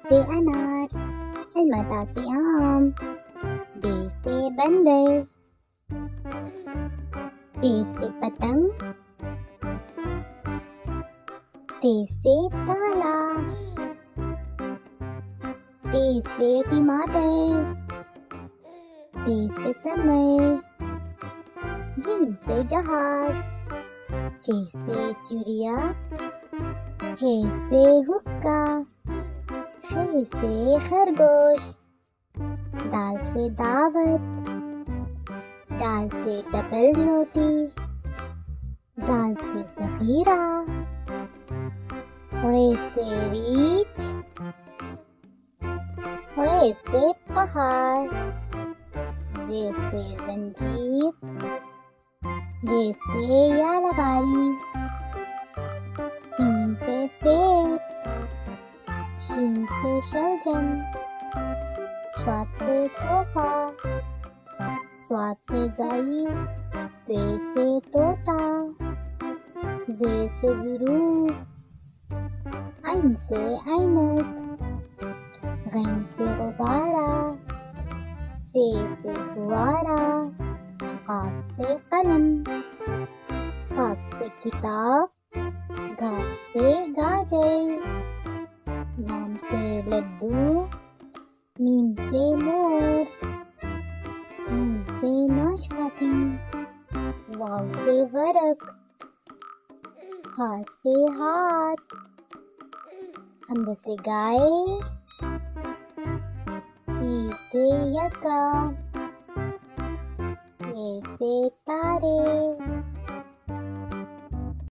से अनार, अलमता से आम, बे से बंदर, पे से पतंग, ते से ताला, ते से टमाटर, से समर, जीम से जहाज, चे से चिड़िया, हे से हुक्का, खे से खरगोश, दाल से दावत, दाल से डबल रोटी, जाल से ज़ख़ीरा, रे से रीछ, रे से पहाड़, जे से जंजीर, ये से यालबारी, सीन से सेब, शीन से शलजम, स्वाद से सोफा, स्वाद से ज़ईफ़, ज़े से तोता, ज़े से ज़रूर, ऐन से ऐनक, गैन से गुब्बारा, फ़े से फुआरा, क़ाफ़ से कलम, काफ से किताब, घास से गाजर, लाम से लड्डू, मीम से मोर, नून से नाशपाती, वाव से वर्क, हा से हाथ, हमज़ा से गाय, ई से यका, ये से तारे।